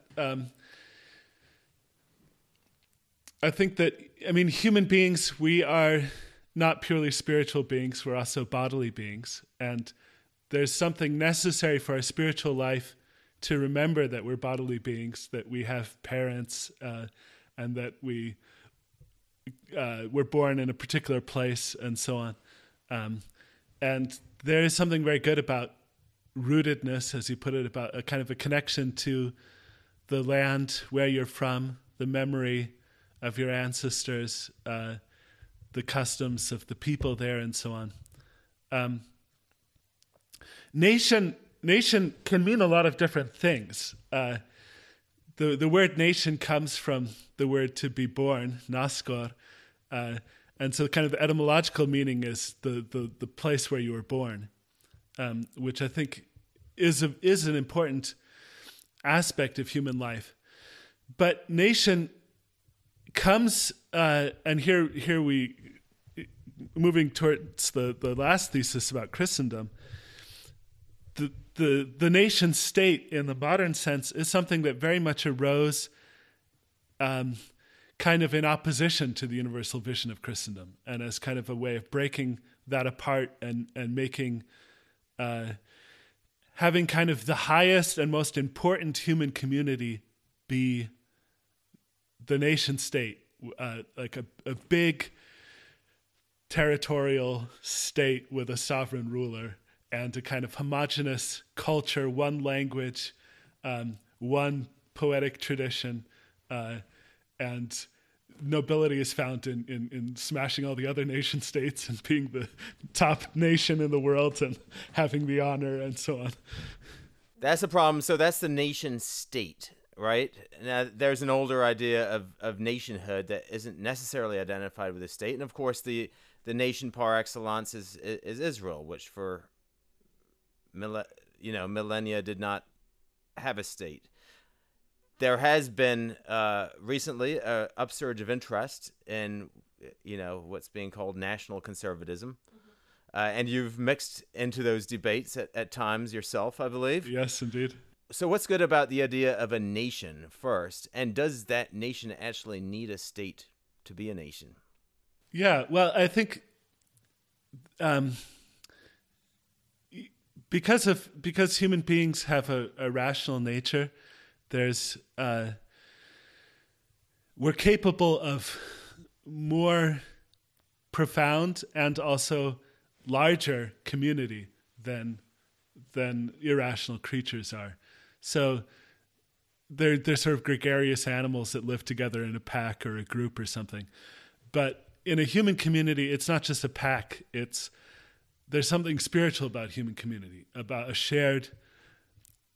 Speaker 3: I think that, human beings, we are not purely spiritual beings, we're also bodily beings. And there's something necessary for our spiritual life to remember that we're bodily beings, that we have parents, and that we're born in a particular place, and so on. And there is something very good about rootedness, as you put it, about a kind of a connection to the land where you're from, the memory of your ancestors, the customs of the people there, and so on. Nation can mean a lot of different things. The word nation comes from the word to be born, naskor, and so kind of the etymological meaning is the place where you were born, which I think is an important aspect of human life. But nation comes, and here we, moving towards the last thesis about Christendom, the nation state in the modern sense is something that very much arose kind of in opposition to the universal vision of Christendom, and as kind of a way of breaking that apart and making, having kind of the highest and most important human community be the nation state, like a big territorial state with a sovereign ruler and a kind of homogeneous culture, one language, one poetic tradition, and nobility is found in smashing all the other nation states and being the top nation in the world and having the honor and so on.
Speaker 1: That's the problem. So that's the nation state, right? Now, there's an older idea of nationhood that isn't necessarily identified with a state. And of course, the nation par excellence is Israel, which for millennia did not have a state. There has been recently an upsurge of interest in what's being called national conservatism, and you've mixed into those debates at times yourself, I believe.
Speaker 3: Yes, indeed.
Speaker 1: So what's good about the idea of a nation first, and does that nation actually need a state to be a nation?
Speaker 3: Yeah, well, I think because human beings have a rational nature, we're capable of more profound and also larger community than irrational creatures are. So they're sort of gregarious animals that live together in a pack or a group or something. But in a human community, it's not just a pack. There's something spiritual about human community, about a shared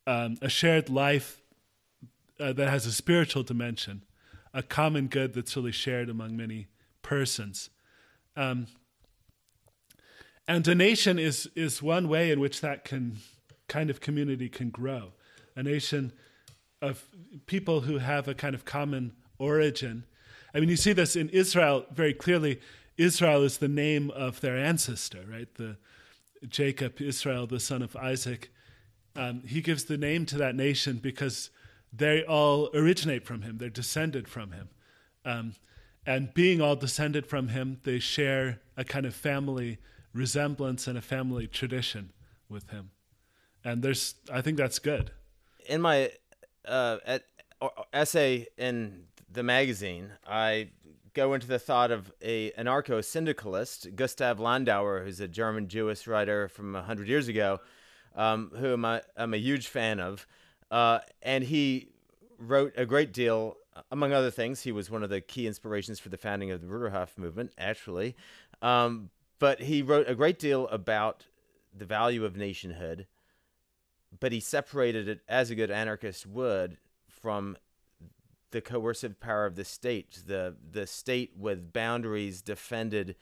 Speaker 3: life that has a spiritual dimension, a common good that's really shared among many persons. And a nation is one way in which that kind of community can grow. A nation of people who have a kind of common origin. I mean, you see this in Israel very clearly. Israel is the name of their ancestor, right? Jacob, Israel, the son of Isaac. He gives the name to that nation because they all originate from him. They're descended from him. And being all descended from him, they share a kind of family resemblance and a family tradition with him. And I think that's good.
Speaker 1: In my essay in the magazine, I go into the thought of a anarcho-syndicalist, Gustav Landauer, who's a German Jewish writer from 100 years ago, who I'm a huge fan of. And he wrote a great deal, among other things. He was one of the key inspirations for the founding of the Bruderhof movement, actually. But he wrote a great deal about the value of nationhood, but he separated it, as a good anarchist would, from the coercive power of the state, the state with boundaries defended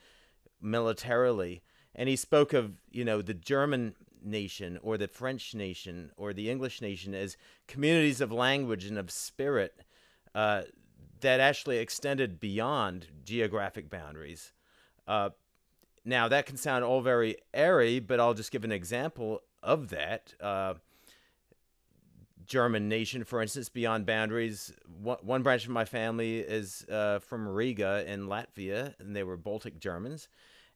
Speaker 1: militarily. And he spoke of, the German nation or the French nation or the English nation as communities of language and of spirit that actually extended beyond geographic boundaries. Now, that can sound all very airy, but I'll just give an example of that. German nation, for instance, beyond boundaries. One branch of my family is from Riga in Latvia, and they were Baltic Germans.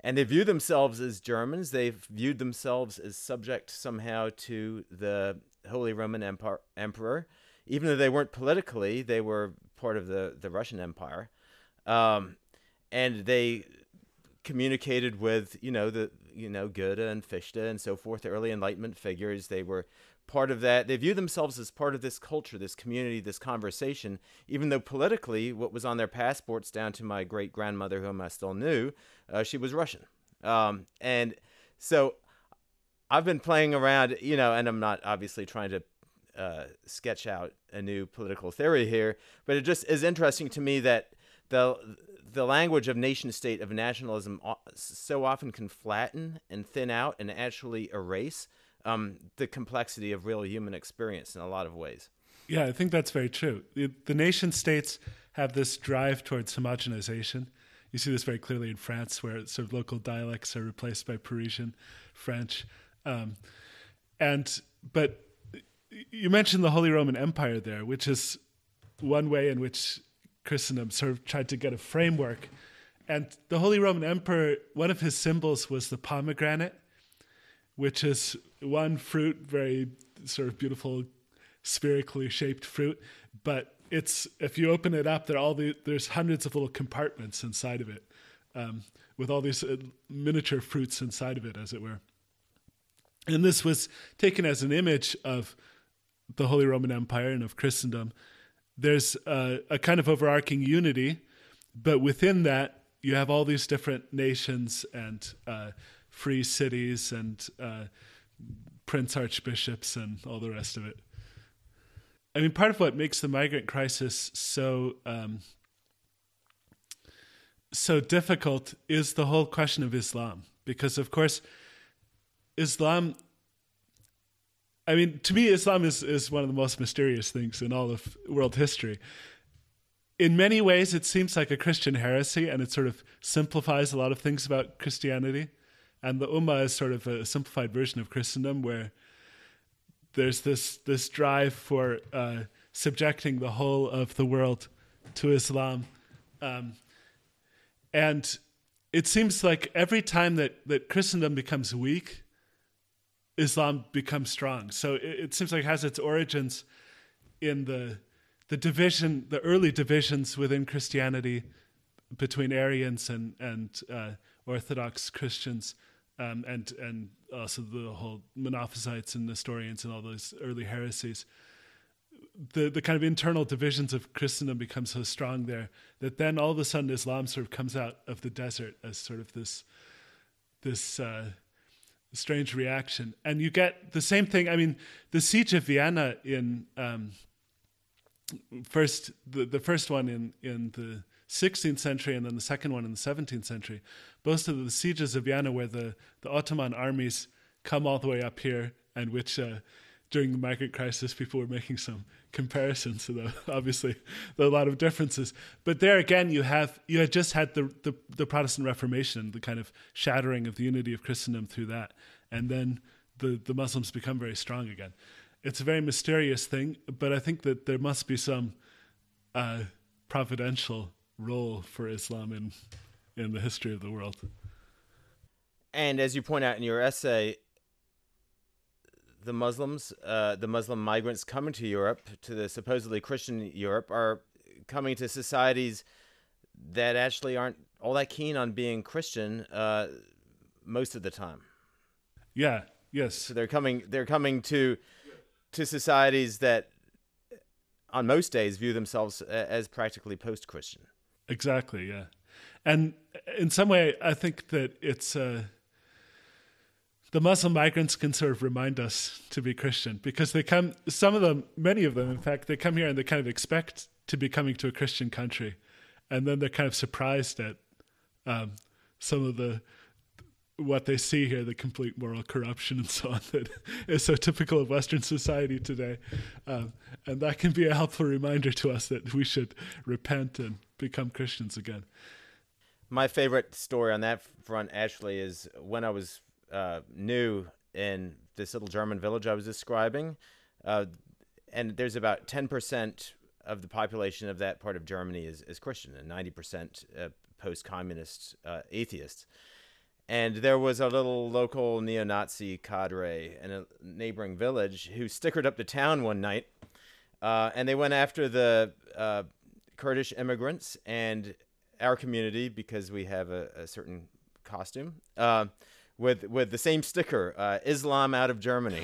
Speaker 1: And they view themselves as Germans. They viewed themselves as subject somehow to the Holy Roman Emperor. Even though they weren't politically, they were part of the Russian Empire. And they communicated with, Goethe and Fichte and so forth, the early Enlightenment figures. They were part of that. They view themselves as part of this culture, this community, this conversation, even though politically what was on their passports, down to my great-grandmother, whom I still knew, she was Russian. And so I've been playing around, and I'm not obviously trying to sketch out a new political theory here, but it just is interesting to me that the language of nation-state, of nationalism, so often can flatten and thin out and actually erase the complexity of real human experience in a lot of ways.
Speaker 3: Yeah, I think that's very true. The nation-states have this drive towards homogenization. You see this very clearly in France, where sort of local dialects are replaced by Parisian French. But you mentioned the Holy Roman Empire there, which is one way in which Christendom sort of tried to get a framework. And the Holy Roman Emperor, one of his symbols was the pomegranate, which is one fruit, very sort of beautiful, spherically shaped fruit. But if you open it up, there's hundreds of little compartments inside of it, with all these miniature fruits inside of it, as it were. And this was taken as an image of the Holy Roman Empire and of Christendom. There's a kind of overarching unity, but within that, you have all these different nations and free cities and prince archbishops and all the rest of it. I mean, part of what makes the migrant crisis so difficult is the whole question of Islam, because, of course, Islam, I mean, to me, Islam is one of the most mysterious things in all of world history. In many ways, it seems like a Christian heresy, and it sort of simplifies a lot of things about Christianity. And the Ummah is sort of a simplified version of Christendom, where there's this drive for subjecting the whole of the world to Islam. And it seems like every time that Christendom becomes weak, Islam becomes strong. So it seems like it has its origins in the division, the early divisions within Christianity between Arians and Orthodox Christians, and also the whole Monophysites and Nestorians and all those early heresies. The kind of internal divisions of Christendom become so strong there that then all of a sudden Islam sort of comes out of the desert as sort of this strange reaction. And you get the same thing. I mean, the siege of Vienna in the first one in the 16th century and then the second one in the 17th century, both of the sieges of Vienna where the Ottoman armies come all the way up here, and which during the migrant crisis people were making some comparisons, so obviously there are a lot of differences. But there again you had just had the Protestant Reformation, the kind of shattering of the unity of Christendom through that, and then the Muslims become very strong again. It's a very mysterious thing, but I think that there must be some providential role for Islam in the history of the world.
Speaker 1: And as you point out in your essay, the Muslims, the Muslim migrants coming to Europe, to the supposedly Christian Europe, are coming to societies that actually aren't all that keen on being Christian most of the time.
Speaker 3: Yeah. Yes.
Speaker 1: So they're coming to societies that on most days view themselves as practically post-Christian.
Speaker 3: Exactly. Yeah. And in some way, I think that it's the Muslim migrants can sort of remind us to be Christian, because they come, many of them, in fact, they come here and they kind of expect to be coming to a Christian country. And then they're kind of surprised at some of what they see here, the complete moral corruption and so on that is so typical of Western society today. And that can be a helpful reminder to us that we should repent and become Christians again.
Speaker 1: My favorite story on that front actually is when I was new in this little German village I was describing, and there's about 10% of the population of that part of Germany is Christian, and 90% post-communist atheists. And there was a little local neo-Nazi cadre in a neighboring village who stickered up to town one night, and they went after the Kurdish immigrants and our community, because we have a certain costume, with the same sticker, Islam out of Germany.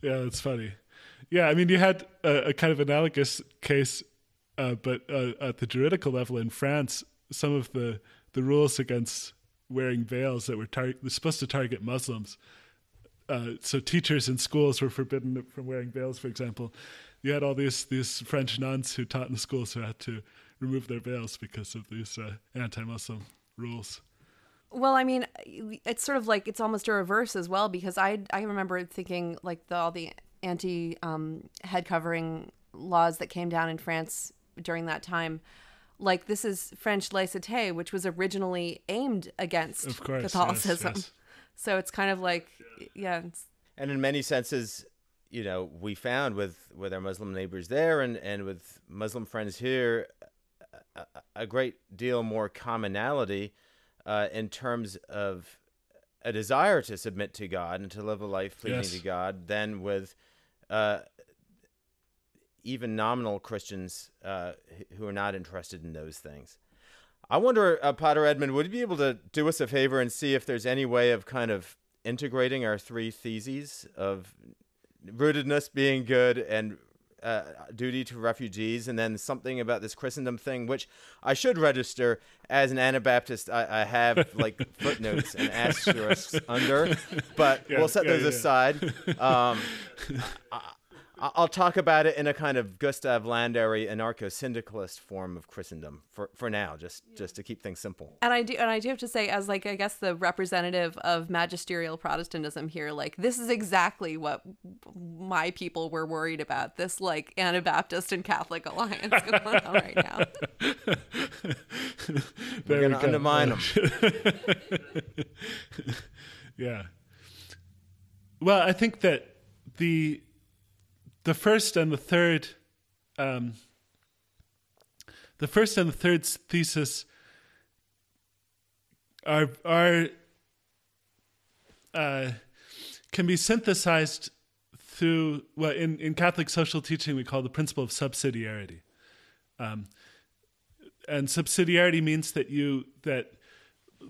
Speaker 3: Yeah, that's funny. Yeah, I mean, you had a kind of analogous case, but at the juridical level in France, some of the rules against wearing veils that were supposed to target Muslims. So teachers in schools were forbidden from wearing veils, for example. You had all these French nuns who taught in the schools who had to remove their veils because of these anti-Muslim rules.
Speaker 2: Well, I mean, it's sort of like it's almost a reverse as well, because I remember thinking like all the anti-head covering laws that came down in France during that time. Like, this is French laïcité, which was originally aimed against Catholicism. Yes. So it's kind of like, yeah.
Speaker 1: And in many senses, you know, we found with our Muslim neighbors there and with Muslim friends here, a great deal more commonality in terms of a desire to submit to God and to live a life pleasing to God than with even nominal Christians who are not interested in those things. I wonder, Pater Edmund, would you be able to do us a favor and see if there's any way of kind of integrating our three theses of rootedness being good and duty to refugees, and then something about this Christendom thing, which I should register as an Anabaptist. I have like footnotes and asterisks under, but we'll set those aside. I'll talk about it in a kind of Gustav Landauer anarcho-syndicalist form of Christendom for now, just to keep things simple.
Speaker 2: And I do have to say, as like I guess the representative of magisterial Protestantism here, like this is exactly what my people were worried about. This like Anabaptist and Catholic alliance going on right now.
Speaker 1: We're going to undermine them.
Speaker 3: Yeah. Well, I think that the first and the third thesis are can be synthesized through what in Catholic social teaching we call the principle of subsidiarity. And subsidiarity means that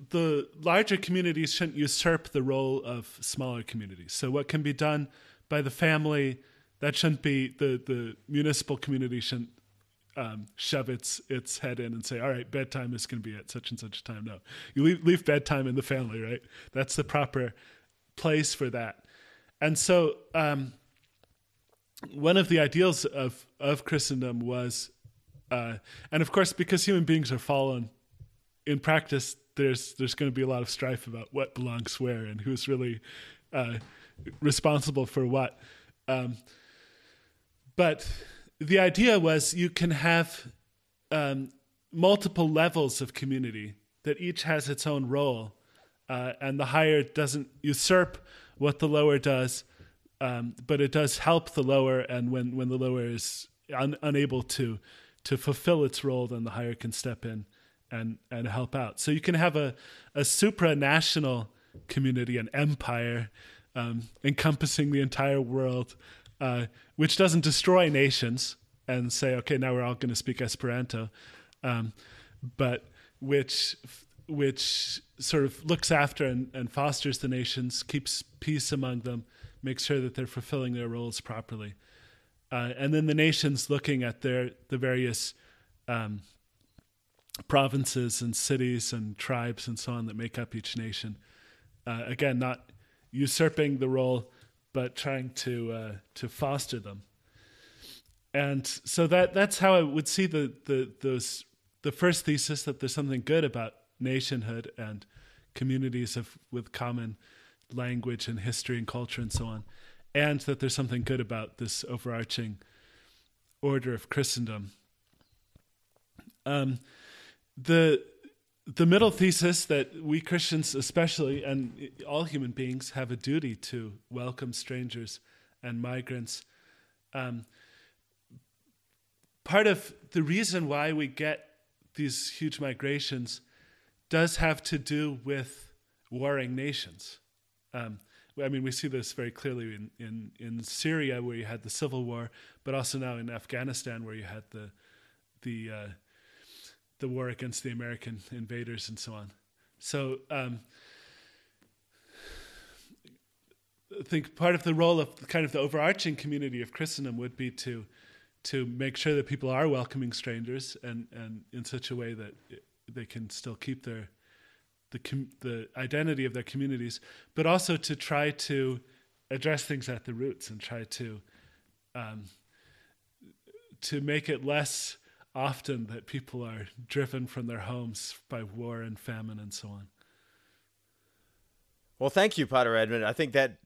Speaker 3: the larger communities shouldn't usurp the role of smaller communities. So what can be done by the family, that shouldn't be the municipal community shouldn't shove its head in and say, all right, bedtime is going to be at such and such a time. No, you leave bedtime in the family, right? That's the proper place for that. And so one of the ideals of Christendom was, and of course, because human beings are fallen, in practice, there's going to be a lot of strife about what belongs where and who's really responsible for what. But the idea was you can have multiple levels of community that each has its own role, and the higher doesn't usurp what the lower does, but it does help the lower, and when the lower is unable to fulfill its role, then the higher can step in and help out. So you can have a supranational community, an empire encompassing the entire world, which doesn't destroy nations and say, okay, now we're all going to speak Esperanto, but which sort of looks after and fosters the nations, keeps peace among them, makes sure that they're fulfilling their roles properly. And then the nations looking at the various provinces and cities and tribes and so on that make up each nation. Again, not usurping the role, but trying to foster them. And so that's how I would see the first thesis, that there's something good about nationhood and communities with common language and history and culture and so on, and that there's something good about this overarching order of Christendom. The middle thesis, that we Christians especially, and all human beings, have a duty to welcome strangers and migrants. Part of the reason why we get these huge migrations does have to do with warring nations. We see this very clearly in Syria, where you had the civil war, but also now in Afghanistan, where you had the war against the American invaders and so on. So I think part of the role of kind of the overarching community of Christendom would be to make sure that people are welcoming strangers and in such a way that they can still keep the identity of their communities, but also to try to address things at the roots and try to make it less often that people are driven from their homes by war and famine and so on.
Speaker 1: Well, thank you, Padre Edmund. I think that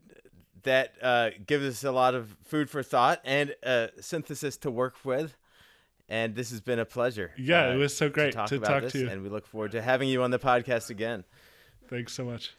Speaker 1: gives us a lot of food for thought and synthesis to work with. And this has been a pleasure.
Speaker 3: Yeah, it was so great
Speaker 1: to talk to you. And we look forward to having you on the podcast again.
Speaker 3: Thanks so much.